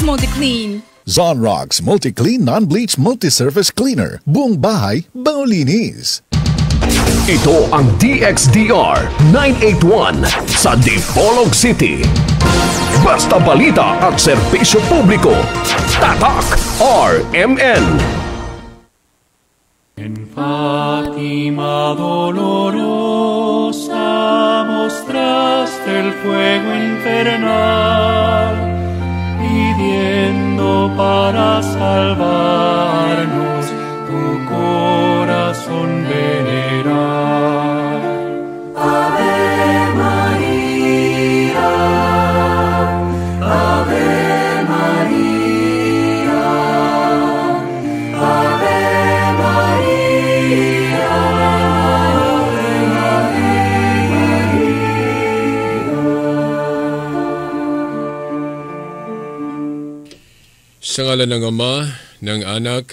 Zonrox Multi-Clean. Zonrox Multi-Clean Non-Bleach Multi-Surface Cleaner. Buong bahay, bangulinis. Ito ang DXDR 981 sa Dipolog City. Basta balita at serbisyo publiko. Tatak RMN. En Fátima dolorosa mostraste el fuego infernal, pidiendo para salvarnos tu corazón venerar. Ave María, Ave María, Ave María, Ave María. Sa ngalan ng Ama, ng Anak,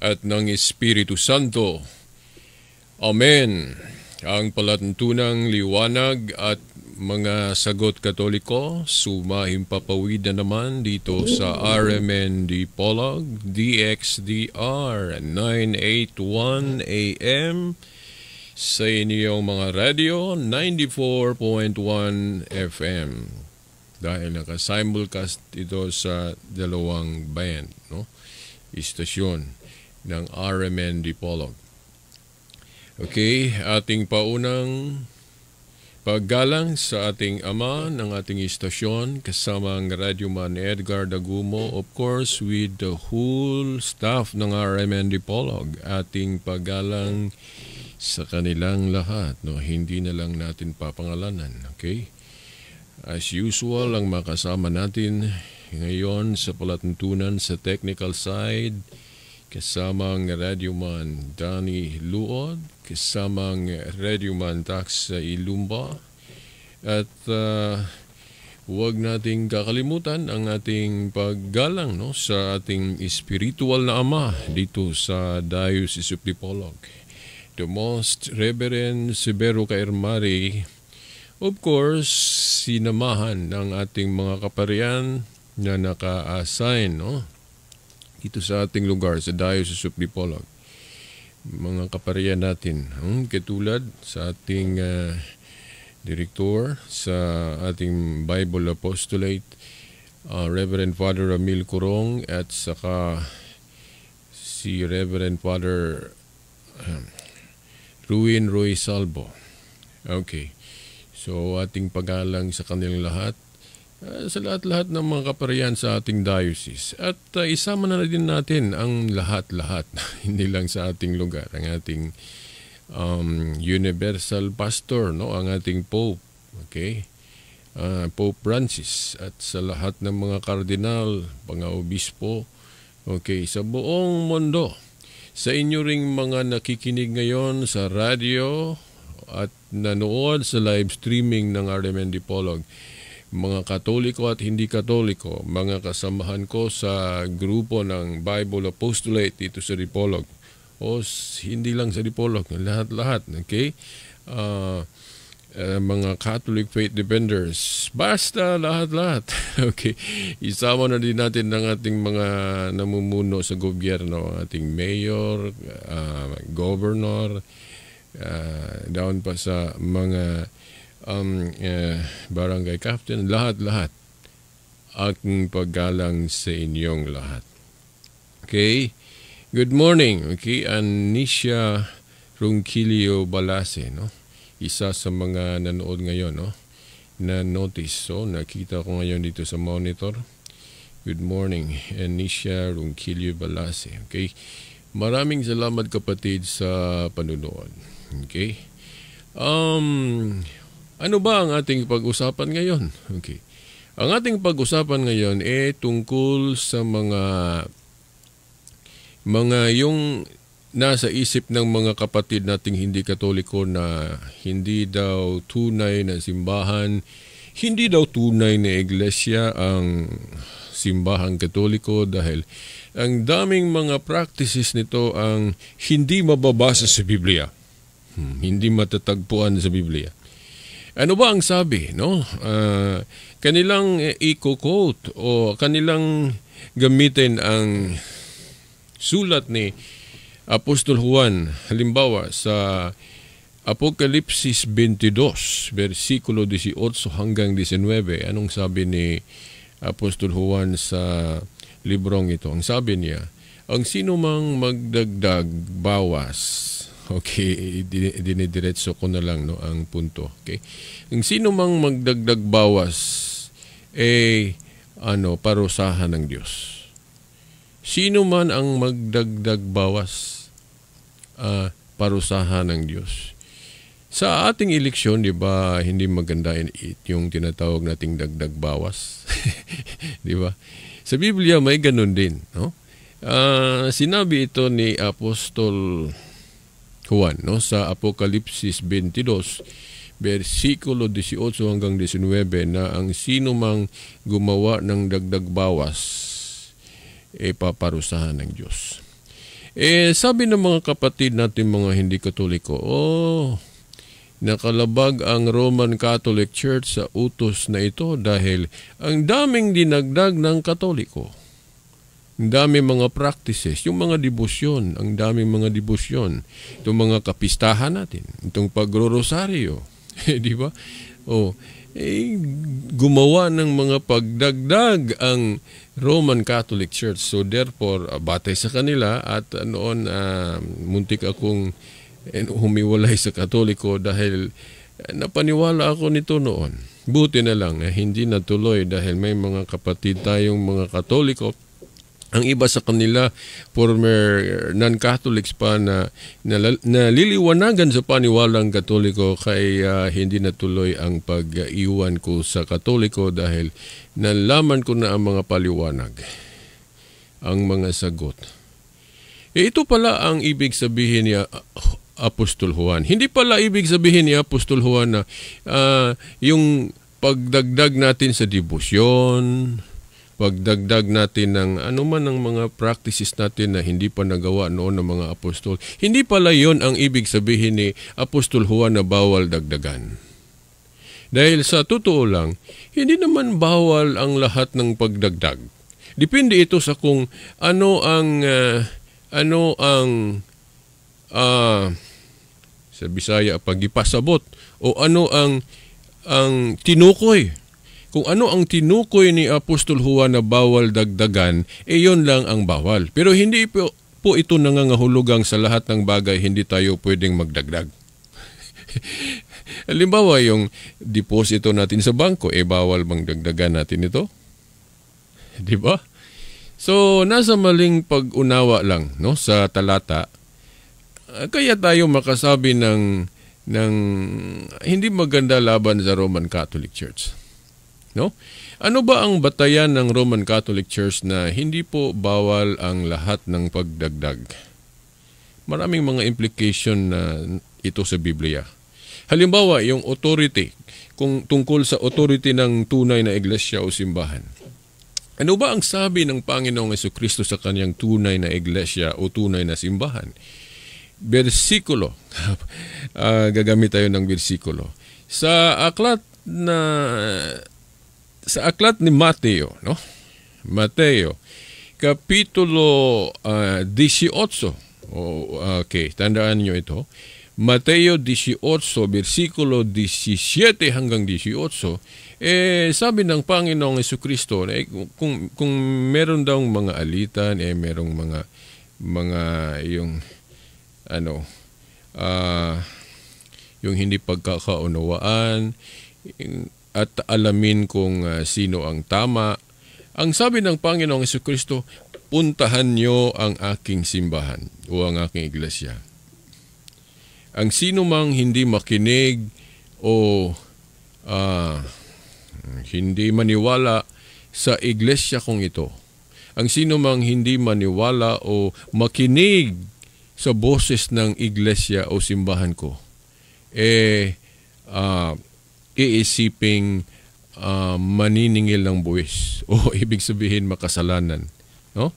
at ng Espiritu Santo. Amen. Ang palatuntunang liwanag at mga sagot Katoliko, sumahimpapawid na naman dito sa RMN Dipolog, DXDR 981 AM, sa inyong mga radio, 94.1 FM. Dahil naka-simulcast ito sa dalawang band, no? Istasyon ng RMN Dipolog. Okay, ating paunang paggalang sa ating ama ng ating istasyon kasama ang Radyoman Edgar Dagumo, of course with the whole staff ng RMN Dipolog. Ating paggalang sa kanilang lahat, no? Hindi na lang natin papangalanan, okay? As usual, ang makasama natin ngayon sa palatuntunan sa technical side, kasamang Radyoman Danny Luod, kasamang Radyoman Tax sa Ilumba, at huwag nating kakalimutan ang ating paggalang, no, sa ating spiritual na ama dito sa Diocese of Dipolog, the Most Reverend Severo Caermari. Of course, sinamahan ng ating mga kaparian na naka-assign, no, dito sa ating lugar, sa Diocese of Dipolog. Mga kaparian natin, katulad sa ating direktor sa ating Bible Apostolate, Reverend Father Ramil Curong, at saka si Reverend Father Ruin Roy Salvo. Okay. So, ating pagalang sa kanilang lahat, sa lahat-lahat ng mga kaparian sa ating diocese. At isama na din natin ang lahat-lahat, hindi lang sa ating lugar, ang ating universal pastor, no, ang ating Pope, okay? Pope Francis, at sa lahat ng mga kardinal, mga obispo, okay, sa buong mundo. Sa inyo ring mga nakikinig ngayon sa radio at nanood sa live streaming ng RMN Dipolog, mga Katoliko at hindi Katoliko, mga kasamahan ko sa grupo ng Bible Apostolate dito sa Dipolog, o hindi lang sa Dipolog, lahat-lahat, okay? Mga Catholic Faith Defenders, basta lahat-lahat, okay? Isama na din natin ng ating mga namumuno sa gobyerno, ating mayor, governor, down pa sa mga barangay captain, lahat-lahat. Aking paggalang sa inyong lahat. Okay? Good morning. Okay, Anisha Ronquillo Balase, no? Isa sa mga nanood ngayon, no? Na notice. So, nakita ko ngayon dito sa monitor. Good morning, Anisha Ronquillo Balase. Okay? Maraming salamat kapatid sa panunood. Okay? Ano ba ang ating pag-usapan ngayon? Okay. Ang ating pag-usapan ngayon tungkol sa mga yung nasa isip ng mga kapatid nating hindi Katoliko na hindi daw tunay na simbahan, hindi daw tunay na iglesia ang simbahang Katoliko dahil ang daming mga practices nito ang hindi mababasa sa Biblia. Hindi matatagpuan sa Biblia. Ano ba ang sabi, no? Kanilang i-quote o kanilang gamitin ang sulat ni Apostol Juan, halimbawa sa Apokalipsis 22, versikulo 18 hanggang 19. Anong sabi ni Apostol Juan sa librong ito? Ang sabi niya, ang sino mang magdagdag bawas. Okay, dinidiretso ko na lang, no, ang punto. Okay? Ang sino mang magdagdag bawas parusahan ng Diyos. Sino man ang magdagdag bawas, parusahan ng Diyos. Sa ating eleksyon, di ba, hindi maganda yung tinatawag nating dagdag bawas? Di ba? Sa Biblia may ganun din, no? Sinabi ito ni Apostol Juan, no, sa Apokalipsis 22, versikulo 18 hanggang 19, na ang sino mang gumawa ng dagdag bawas, paparusahan ng Diyos. Sabi ng mga kapatid natin, mga hindi Katoliko, nakalabag ang Roman Catholic Church sa utos na ito dahil ang daming dinagdag ng Katoliko. Ang dami mga practices, yung mga debosyon, ang daming mga debosyon, itong mga kapistahan natin, itong pagro-rosaryo, di ba? Gumawa ng mga pagdagdag ang Roman Catholic Church. So therefore, batay sa kanila at noon muntik akong humiwalay sa Katoliko dahil napaniwala ako nito noon. Buti na lang hindi natuloy dahil may mga kapatid tayong mga Katoliko. Ang iba sa kanila, former non-Catholics pa na naliliwanagan sa paniwalang Katoliko kaya hindi natuloy ang pag-iwan ko sa Katoliko dahil nalaman ko na ang mga paliwanag, ang mga sagot. Ito pala ang ibig sabihin ni Apostol Juan. Hindi pala ibig sabihin ni Apostol Juan na yung pagdagdag natin sa debosyon, pagdagdag natin ng anuman ng mga practices natin na hindi pa nagawa noon ng mga apostol. Hindi pala yon ang ibig sabihin ni Apostol Juan na bawal dagdagan. Dahil sa totoo lang, hindi naman bawal ang lahat ng pagdagdag. Depende ito sa kung ano ang sa Bisaya pagipasabot o ano ang tinukoy. Kung ano ang tinukoy ni Apostol Juan na bawal dagdagan, yon lang ang bawal. Pero hindi po ito nangangahulugang sa lahat ng bagay hindi tayo pwedeng magdagdag. Halimbawa, yung deposito natin sa bangko, bawal bang dagdagan natin ito? Di ba? So, nasa maling pag-unawa lang, no, sa talata, kaya tayo makasabi ng hindi maganda laban sa Roman Catholic Church. No? Ano ba ang batayan ng Roman Catholic Church na hindi po bawal ang lahat ng pagdagdag? Maraming mga implication na ito sa Biblia. Halimbawa, yung authority, kung tungkol sa authority ng tunay na iglesia o simbahan. Ano ba ang sabi ng Panginoong Jesucristo sa kanyang tunay na iglesia o tunay na simbahan? Versikulo. Gagamit tayo ng versikulo. Sa aklat ni Mateo, no? Mateo, kapitulo 18. Okay, tandaan nyo ito. Mateo 18, versikulo 17 hanggang 18, sabi ng Panginoong Jesucristo, kung meron daw mga alitan, merong mga yung yung hindi pagkakaunawaan, at alamin kung sino ang tama. Ang sabi ng Panginoong Jesucristo, puntahan nyo ang aking simbahan o ang aking iglesia. Ang sino mang hindi makinig o hindi maniwala sa iglesia kong ito, ang sino mang hindi maniwala o makinig sa boses ng iglesia o simbahan ko, iisiping maniningil ng buwis o ibig sabihin makasalanan. No?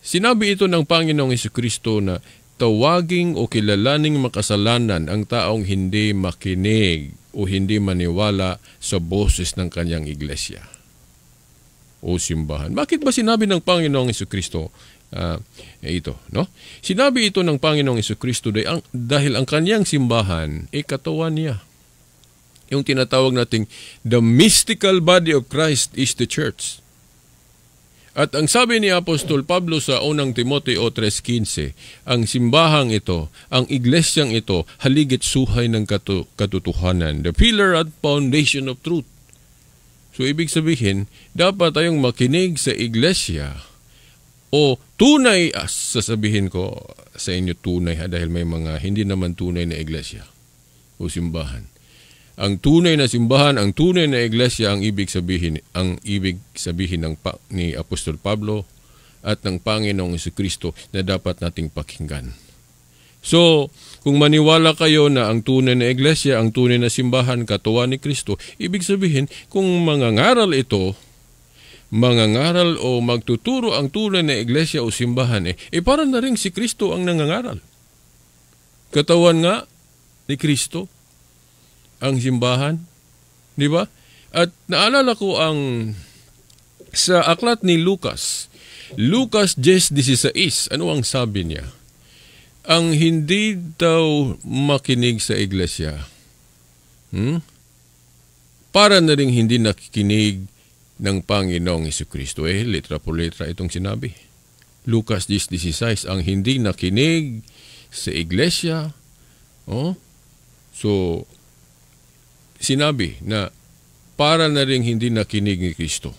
Sinabi ito ng Panginoong Jesucristo na tawaging o kilalaning makasalanan ang taong hindi makinig o hindi maniwala sa boses ng kanyang iglesia o simbahan. Bakit ba sinabi ng Panginoong Jesucristo ito, no? Sinabi ito ng Panginoong Jesucristo dahil ang kanyang simbahan ay katawan niya. Yung tinatawag nating the mystical body of Christ is the church. At ang sabi ni Apostol Pablo sa unang Timoteo 3:15, ang simbahang ito, ang iglesyang ito, haligit suhay ng katotohanan, the pillar and foundation of truth. So ibig sabihin, dapat tayong makinig sa iglesia o tunay, sasabihin ko sa inyo tunay dahil may mga hindi naman tunay na iglesia o simbahan. Ang tunay na simbahan, ang tunay na iglesia ang ibig sabihin ni Apostol Pablo at ng Panginoong Jesucristo na dapat nating pakinggan. So, kung maniwala kayo na ang tunay na iglesia, ang tunay na simbahan, katawan ni Kristo, ibig sabihin kung mangangaral o magtuturo ang tunay na iglesia o simbahan, para na rin si Kristo ang nangangaral. Katawan nga ni Kristo ang simbahan, di ba? At naalala ko sa aklat ni Lucas 10:16, ano ang sabi niya? Ang hindi daw makinig sa iglesia, para na rin hindi nakikinig ng Panginoong Jesucristo. Letra po letra itong sinabi. Lucas 10:16, ang hindi nakinig sa iglesia, so sinabi na para na rin hindi nakinig ni Kristo.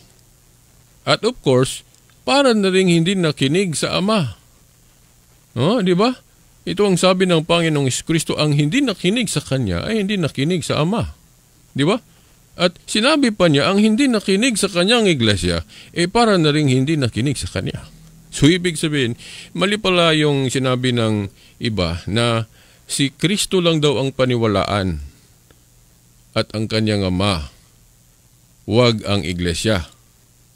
At of course, para na rin hindi nakinig sa Ama. Di ba? Ito ang sabi ng Panginoong Kristo, ang hindi nakinig sa Kanya ay hindi nakinig sa Ama. Di ba? At sinabi pa niya, ang hindi nakinig sa Kanyang iglesia, para na rin hindi nakinig sa Kanya. So ibig sabihin, mali pala yung sinabi ng iba na si Kristo lang daw ang paniwalaan at ang kanyang Ama, wag ang iglesia,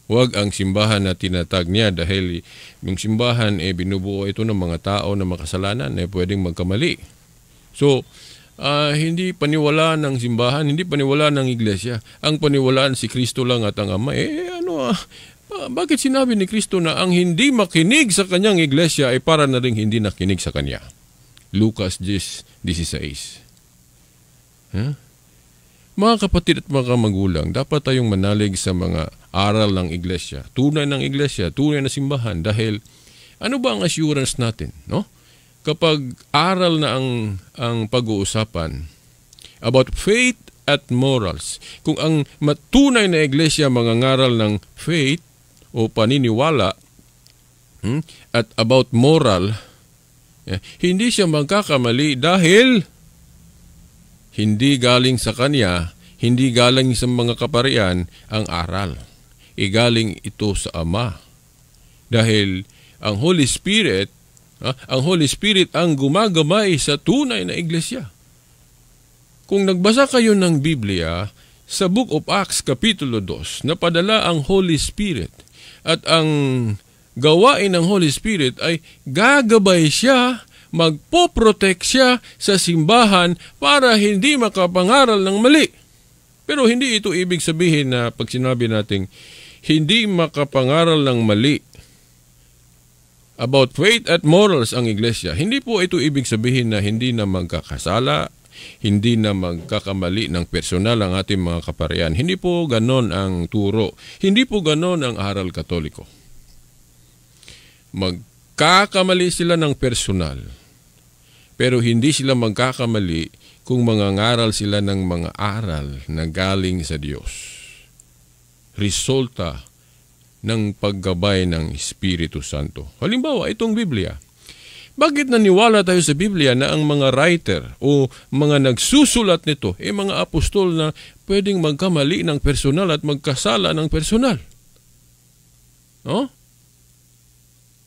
wag ang simbahan na tinatag niya dahil yung simbahan binubuo ito ng mga tao na makasalanan pwedeng magkamali. So, hindi paniwalaan ng simbahan, hindi paniwalaan ng iglesia. Ang paniwalaan si Kristo lang at ang Ama. Bakit sinabi ni Kristo na ang hindi makinig sa kanyang iglesia para na rin hindi nakinig sa kanya? Lucas 10:16. Mga kapatid at mga magulang, dapat tayong manalig sa mga aral ng iglesia, tunay ng iglesia, tunay na simbahan, dahil ano ba ang assurance natin, no? Kapag aral na ang pag-uusapan about faith at morals, kung ang matunay na iglesia mangangaral ng faith o paniniwala at about moral, hindi siya magkakamali dahil hindi galing sa kanya, hindi galing sa mga kaparian ang aral. Galing ito sa Ama. Dahil ang Holy Spirit ang gumagamay sa tunay na iglesia. Kung nagbasa kayo ng Biblia, sa Book of Acts, Kapitulo 2, napadala ang Holy Spirit. At ang gawain ng Holy Spirit ay gagabay siya, magpoprotect siya sa simbahan para hindi makapangaral ng mali. Pero hindi ito ibig sabihin na pag sinabi natin hindi makapangaral ng mali about faith at morals ang iglesia, hindi po ito ibig sabihin na hindi na magkakasala, hindi na magkakamali ng personal ang ating mga kaparian. Hindi po ganon ang turo. Hindi po ganon ang aral Katoliko. Magkakamali sila ng personal, pero hindi sila magkakamali kung mangangaral sila ng mga aral na galing sa Diyos. Resulta ng paggabay ng Espiritu Santo. Halimbawa, itong Biblia. Bakit naniwala tayo sa Biblia na ang mga writer o mga nagsusulat nito mga apostol na pwedeng magkamali ng personal at magkasala ng personal?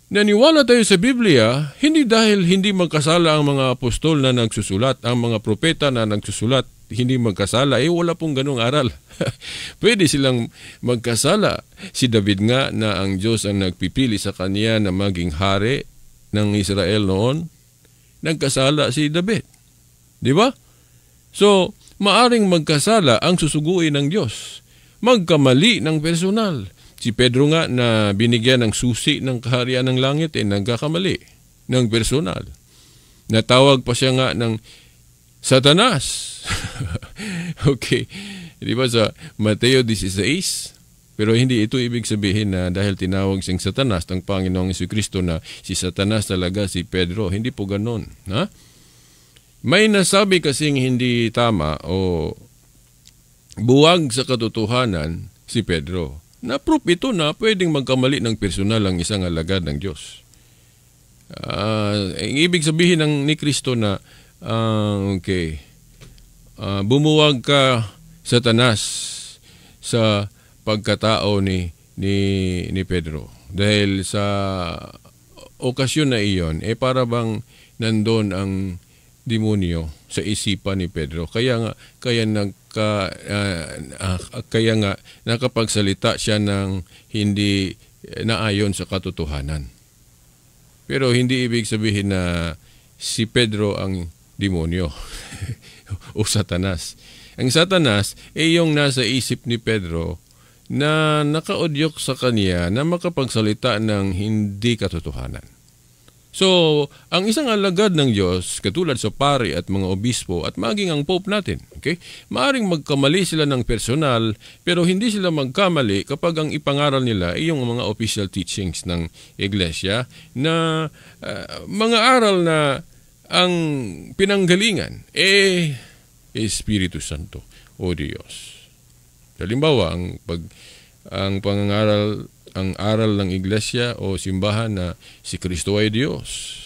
Naniwala tayo sa Biblia hindi dahil hindi magkasala ang mga apostol na nagsusulat, ang mga propeta na nagsusulat hindi magkasala. Wala pong ganong aral. Pwede silang magkasala. Si David nga na ang Diyos ang nagpipili sa kanya na maging hari ng Israel noon, nagkasala si David. Di ba? So, maaring magkasala ang susuguin ng Diyos. Magkamali ng personal. Si Pedro nga na binigyan ng susi ng kaharian ng langit nagkakamali ng personal. Natawag pa siya nga ng Satanas. Okay. Di ba sa Mateo 16? Pero hindi ito ibig sabihin na dahil tinawag siyang Satanas ng Panginoong Jesucristo na si Satanas talaga si Pedro. Hindi po ganon. Ha? May nasabi kasing hindi tama o buwag sa katotohanan si Pedro. Na-proof ito na pwedeng magkamali ng personal ang isang alagad ng Diyos. Ibig sabihin ng ni Kristo na bumuwag ka Satanas sa pagkatao ni Pedro. Dahil sa okasyon na iyon, para bang nandun ang demonyo sa isipan ni Pedro. Kaya nga nakapagsalita siya ng hindi naayon sa katotohanan. Pero hindi ibig sabihin na si Pedro ang demonyo o Satanas. Ang Satanas yung nasa isip ni Pedro na nakaudyok sa kanya na makapagsalita ng hindi katotohanan. So, ang isang alagad ng Diyos, katulad sa pari at mga obispo at maging ang Pope natin, maaring magkamali sila ng personal, pero hindi sila magkamali kapag ang ipangaral nila ay yung mga official teachings ng Iglesia na mga aral na ang pinanggalingan Espiritu Santo o Diyos. Halimbawa, ang aral ng iglesia o simbahan na si Kristo ay Diyos,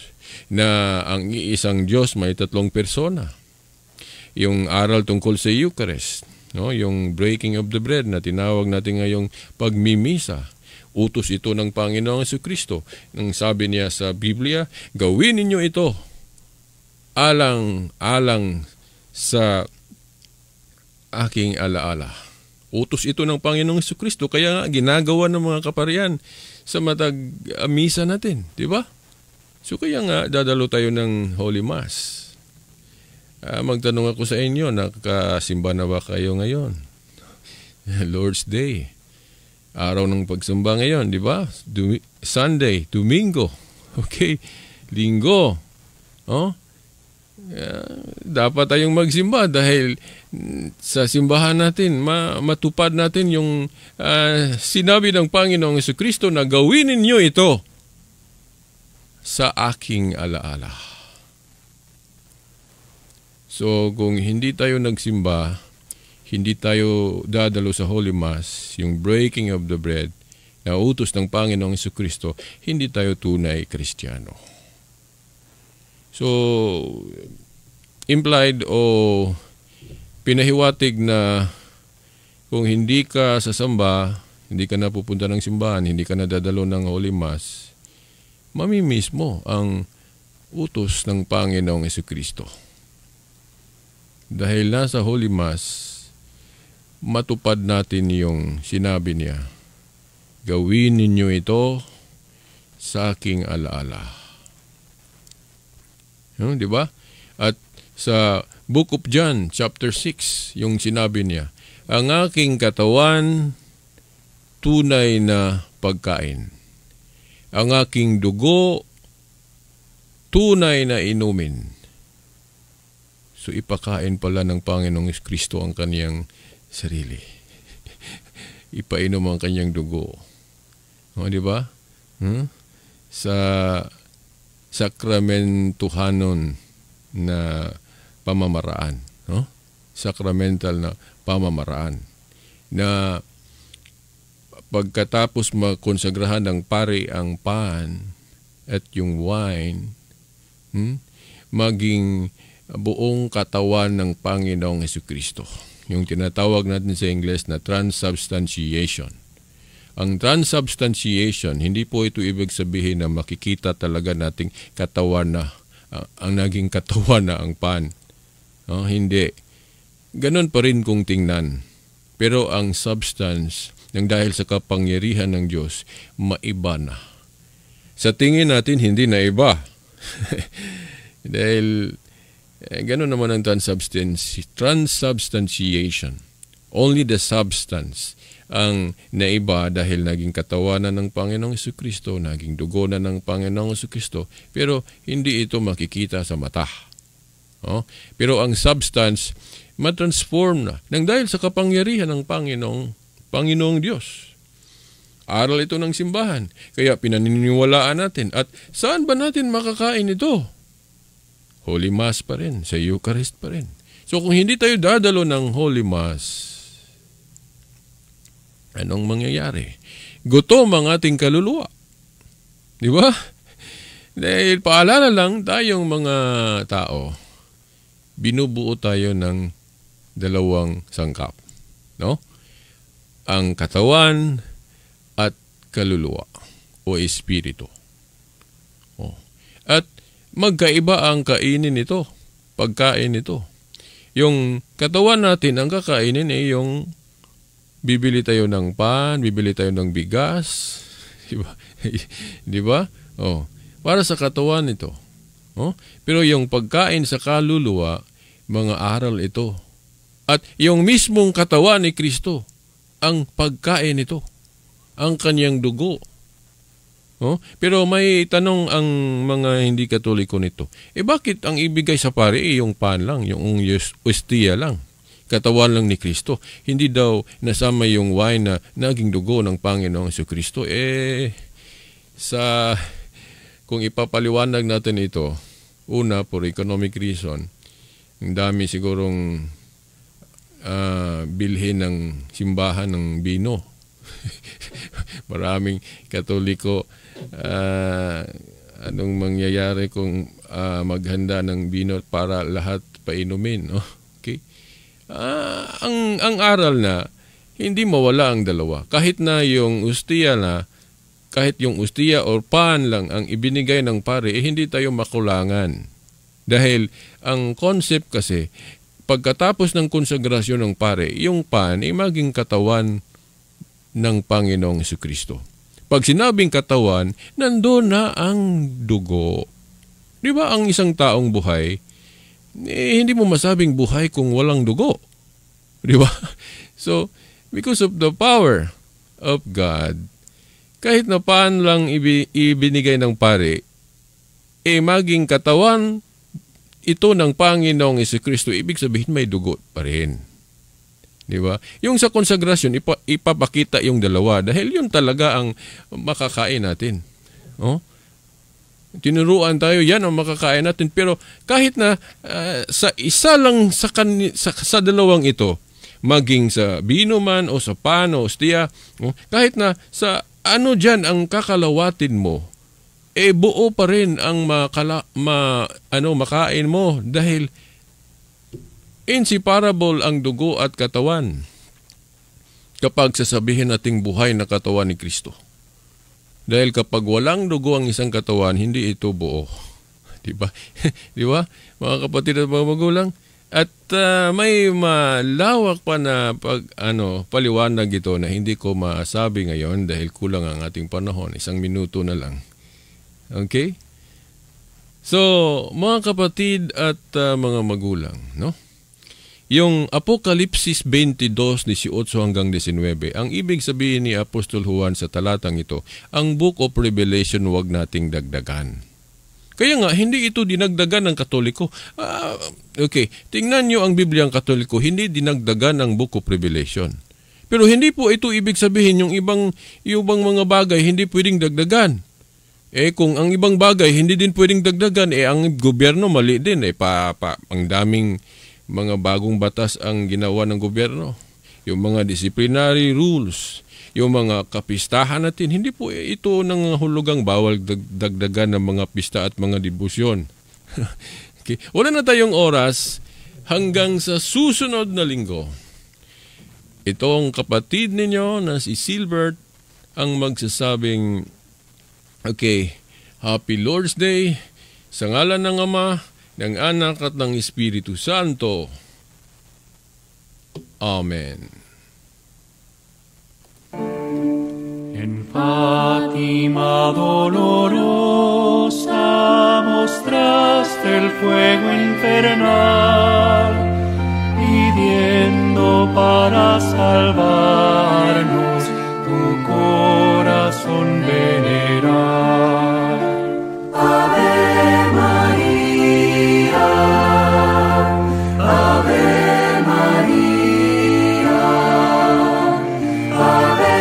na ang iisang Diyos may 3 persona. Yung aral tungkol sa Eucharist, yung breaking of the bread na tinawag natin ngayong pagmimisa. Utos ito ng Panginoong Jesucristo. Nang sabi niya sa Biblia, gawin ninyo ito alang-alang sa aking alaala. Utos ito ng Panginoong Jesucristo, kaya nga ginagawa ng mga kaparian sa matag misa natin, di ba? So kaya nga dadalo tayo ng Holy Mass. Magtanong ako sa inyo, nakasimba na ba kayo ngayon? Lord's Day. Araw ng pagsamba ngayon, di ba? Sunday, Domingo. Okay, Linggo. Dapat tayong magsimba dahil sa simbahan natin matupad natin yung sinabi ng Panginoong Jesucristo na gawin ninyo ito sa aking alaala. So kung hindi tayo nagsimba, hindi tayo dadalo sa Holy Mass, yung breaking of the bread na utos ng Panginoong Jesucristo, hindi tayo tunay Kristiyano. So, implied o pinahiwatig na kung hindi ka sasamba, hindi ka na pupunta ng simbahan, hindi ka na dadalo ng Holy Mass, mamimiss mo ang utos ng Panginoong Jesucristo. Dahil nasa Holy Mass, matupad natin yung sinabi niya, gawin ninyo ito sa aking alaala. Di ba? At sa Book of John, chapter 6, yung sinabi niya, ang aking katawan, tunay na pagkain. Ang aking dugo, tunay na inumin. So ipakain pala ng Panginoong Kristo ang kaniyang sarili. Ipainom ang kaniyang dugo. Di ba? Sa sakramentuhanon na pamamaraan, sacramental na pamamaraan, na pagkatapos makonsagrahan ng pari ang pan at yung wine, maging buong katawan ng Panginoong Jesucristo. Yung tinatawag natin sa Ingles na transubstantiation. Ang transubstantiation, hindi po ito ibig sabihin na makikita talaga nating katawan na, ang naging katawan na ang pan. Hindi. Ganon pa rin kung tingnan. Pero ang substance, nang dahil sa kapangyarihan ng Diyos, maiba na. Sa tingin natin, hindi na iba. Dahil Ganun naman ang transubstantiation. Only the substance ang naiba dahil naging katawan na ng Panginoong Jesucristo, naging dugo na ng Panginoong Jesucristo, pero hindi ito makikita sa mata. Pero ang substance, matransform na nang dahil sa kapangyarihan ng Panginoong Diyos. Aral ito ng simbahan, kaya pinaniniwalaan natin. At saan ba natin makakain ito? Holy Mass pa rin, sa Eucharist pa rin. So kung hindi tayo dadalo ng Holy Mass, anong mangyayari? Gutom ang ating kaluluwa. Di ba? Dahil paalala lang tayong mga tao, binubuo tayo ng dalawang sangkap. No? Ang katawan at kaluluwa o espiritu. At magkaiba ang kainin nito, pagkain nito. Yung katawan natin, ang kakainin ay yung bibili tayo ng pan, bibili tayo ng bigas. Diba? Para sa katawan ito. Pero yung pagkain sa kaluluwa, mga aral ito. At yung mismong katawan ni Kristo, ang pagkain ito. Ang kanyang dugo. Pero may tanong ang mga hindi Katoliko nito. Bakit ang ibigay sa pare yung pan lang, yung ostia lang? Katawan lang ni Kristo. Hindi daw nasama yung wine na naging dugo ng Panginoong Jesucristo. Kung ipapaliwanag natin ito, una, for economic reason, ang dami sigurong bilhin ng simbahan ng bino. Maraming Katoliko, anong mangyayari kung maghanda ng bino para lahat painumin, no? Okay? Ang aral na hindi mawala ang dalawa. Kahit na yung ustia kahit yung ustia or pan lang ang ibinigay ng pare, hindi tayo makulangan. Dahil ang concept kasi, pagkatapos ng konsagrasyon ng pare, yung pan ay maging katawan ng Panginoong Jesucristo. Pag sinabing katawan, nandoon na ang dugo. Di ba ang isang taong buhay, hindi mo masabing buhay kung walang dugo. Di ba? So, because of the power of God, kahit na paan lang ibinigay ng pare, maging katawan ito ng Panginoong Jesucristo, ibig sabihin may dugo pa rin. Di ba? Yung sa konsagrasyon, ipapakita yung dalawa dahil yun talaga ang makakain natin. Tinuruan tayo, yan ang makakain natin. Pero kahit na sa isa lang sa dalawang ito, maging sa bino man o sa pan o ostia, kahit na sa ano dyan ang kakalawatin mo, buo pa rin ang makain mo dahil inseparable ang dugo at katawan kapag sasabihin nating buhay na katawan ni Kristo. Dahil kapag walang dugo ang isang katawan, hindi ito buo. Diba? Diba? Mga kapatid at mga magulang. At may malawak pa na paliwanag ito na hindi ko masabi ngayon dahil kulang ang ating panahon. 1 minuto na lang. Okay? So, mga kapatid at mga magulang, no? Yung Apokalipsis 22:18 hanggang 19, ang ibig sabihin ni Apostol Juan sa talatang ito, ang Book of Revelation huwag nating dagdagan. Kaya nga, hindi ito dinagdagan ng Katoliko. Okay, tingnan nyo ang Bibliang Katoliko, hindi dinagdagan ang Book of Revelation. Pero hindi po ito ibig sabihin yung ibang mga bagay hindi pwedeng dagdagan. Kung ang ibang bagay hindi din pwedeng dagdagan, ang gobyerno mali din. Ang daming mga bagong batas ang ginawa ng gobyerno. Yung mga disciplinary rules, yung mga kapistahan natin, hindi po ito nangahulugang bawal dagdagan ng mga pista at mga debosyon. Okay. Wala na tayong oras hanggang sa susunod na linggo. Itong kapatid ninyo na si Silbert ang magsasabing, okay, Happy Lord's Day sa ngalan ng Ama, ng Anak at ng Espiritu Santo. Amen. En Fátima dolorosa mostraste del fuego infernal, pidiendo para salvarnos tu corazón venerar. Ave María, Ave María, Ave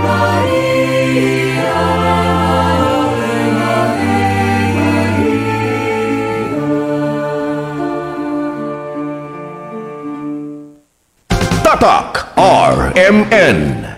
María, Ave Tatak RMN